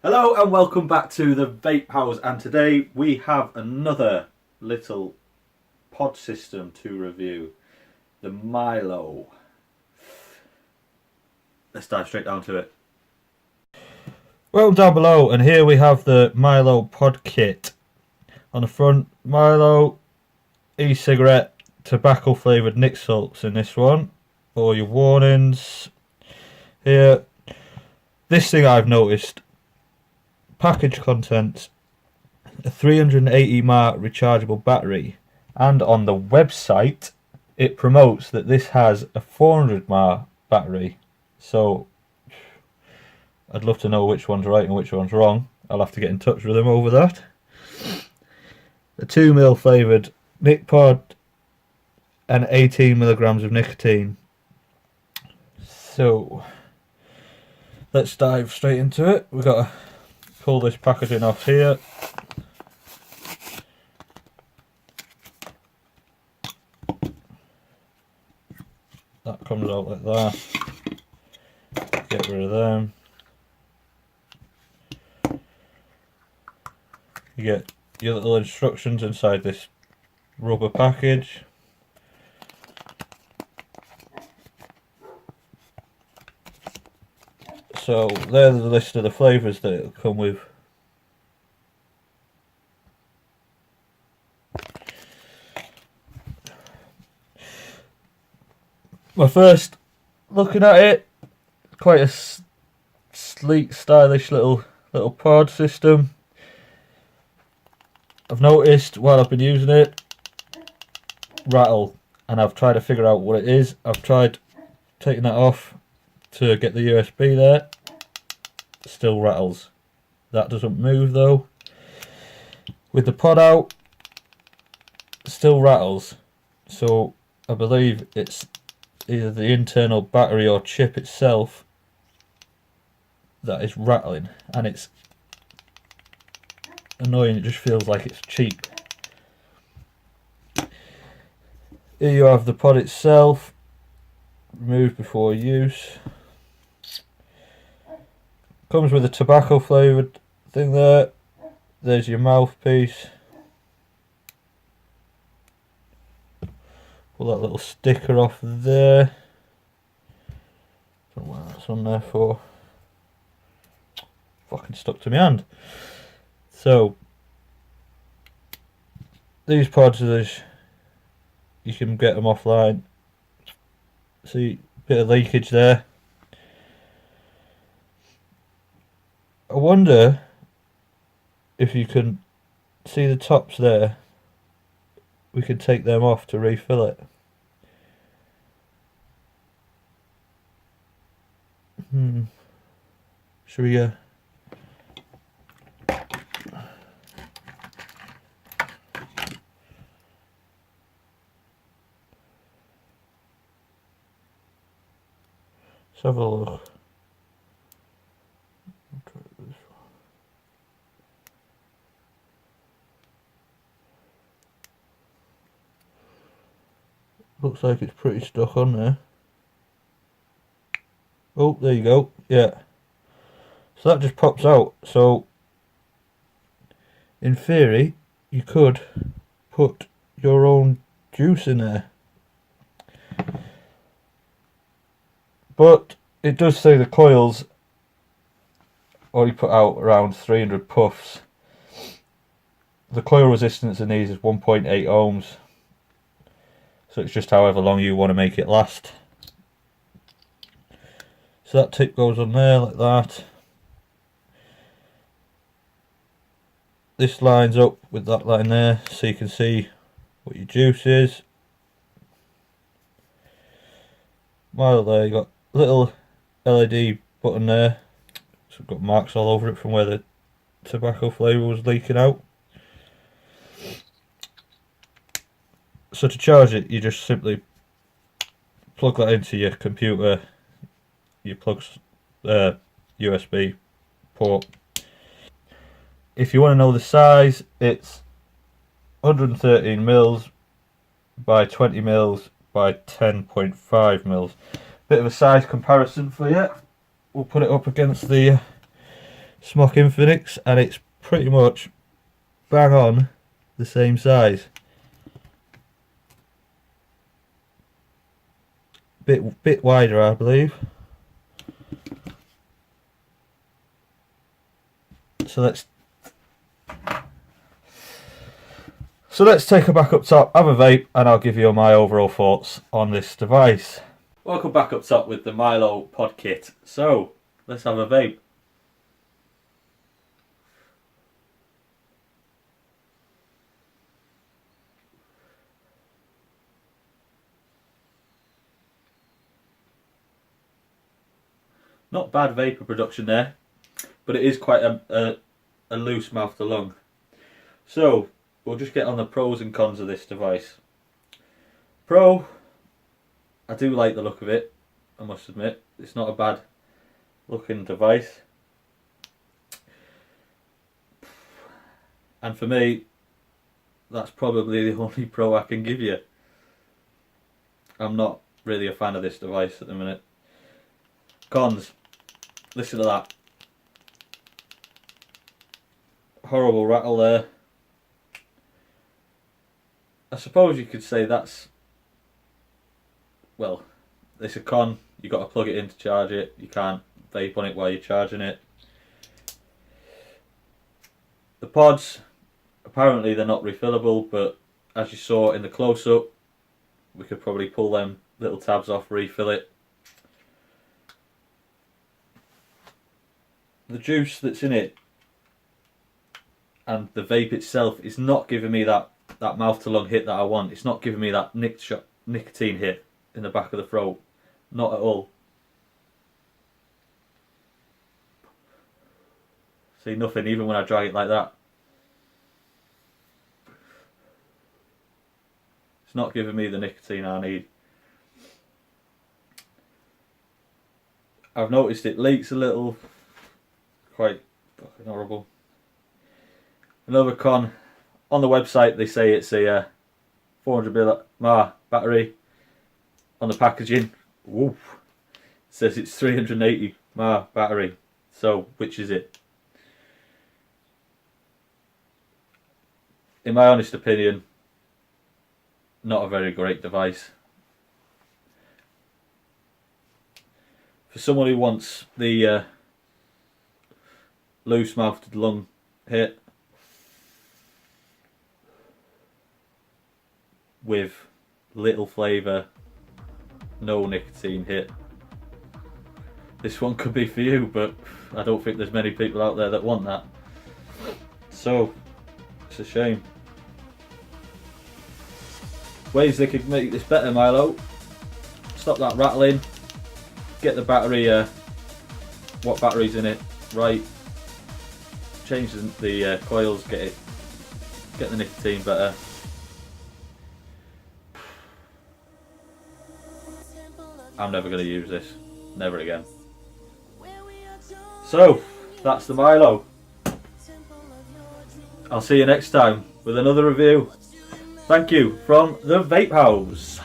Hello and welcome back to the Vape House, and today we have another little pod system to review, the Mylo. Let's dive straight down to it. Well, down below, and here we have the Mylo POD Kit. On the front, Mylo e-cigarette, tobacco flavoured nic salts in this one. All your warnings. Here, this thing I've noticed. Package contents, a 380 mAh rechargeable battery, and on the website it promotes that this has a 400 mAh battery. So I'd love to know which one's right and which one's wrong. I'll have to get in touch with them over that. A 2ml flavoured nic pod and 18 milligrams of nicotine. So let's dive straight into it. We've got to pull this packaging off here. That comes out like that. Get rid of them. You get your little instructions inside this rubber package. So there's the list of the flavours that it'll come with. My first looking at it, quite a sleek, stylish little pod system. I've noticed while I've been using it, rattle, and I've tried to figure out what it is. I've tried taking that off to get the USB there. Still rattles. That doesn't move though. With the pod out, still rattles. So I believe it's either the internal battery or chip itself that is rattling, and it's annoying. It just feels like it's cheap. Here you have the pod itself, removed before use. Comes with a tobacco flavoured thing there. There's your mouthpiece. Pull that little sticker off there. Don't know what that's on there for. Fucking stuck to my hand. So these pods are you can get them offline. See, bit of leakage there. I wonder if you can see the tops there. We could take them off to refill it. Should we let's have a look. Looks like it's pretty stuck on there. Oh, there you go. Yeah. So that just pops out. So in theory, you could put your own juice in there. But it does say the coils only put out around 300 puffs. The coil resistance in these is 1.8 ohms. So it's just however long you want to make it last. So that tip goes on there like that. This lines up with that line there, so you can see what your juice is. While there, you got a little LED button there. So it's got marks all over it from where the tobacco flavour was leaking out. So to charge it, you just simply plug that into your computer, your plug's USB port. If you want to know the size, it's 113 mils by 20 mils by 10.5 mils. Bit of a size comparison for you. We'll put it up against the Smock Infinix, and it's pretty much bang on the same size. Bit wider, I believe. So let's take a back up top, have a vape, and I'll give you my overall thoughts on this device. Welcome back up top with the Mylo POD Kit. So, let's have a vape. Not bad vapor production there, but it is quite a loose mouth to lung. So, we'll just get on the pros and cons of this device. Pro, I do like the look of it, I must admit. It's not a bad looking device. And for me, that's probably the only pro I can give you. I'm not really a fan of this device at the minute. Cons, listen to that. Horrible rattle there. I suppose you could say that's, well, it's a con. You've got to plug it in to charge it. You can't vape on it while you're charging it. The pods, apparently they're not refillable, but as you saw in the close-up, we could probably pull them little tabs off, refill it. The juice that's in it and the vape itself is not giving me that mouth to lung hit that I want. It's not giving me that nicotine hit in the back of the throat. Not at all. See, nothing, even when I drag it like that. It's not giving me the nicotine I need. I've noticed it leaks a little. Quite fucking horrible. Another con, on the website they say it's a 400 mAh battery. On the packaging, woof, it says it's 380 mAh battery. So which is it? In my honest opinion, not a very great device. For someone who wants the loose mouthed lung hit with little flavour, no nicotine hit, this one could be for you, but I don't think there's many people out there that want that. So it's a shame. Ways they could make this better, Mylo: stop that rattling, get the battery, what battery's in it right, change the coils, get the nicotine better. I'm never going to use this, never again. So that's the Mylo. I'll see you next time with another review. Thank you from the Vape House.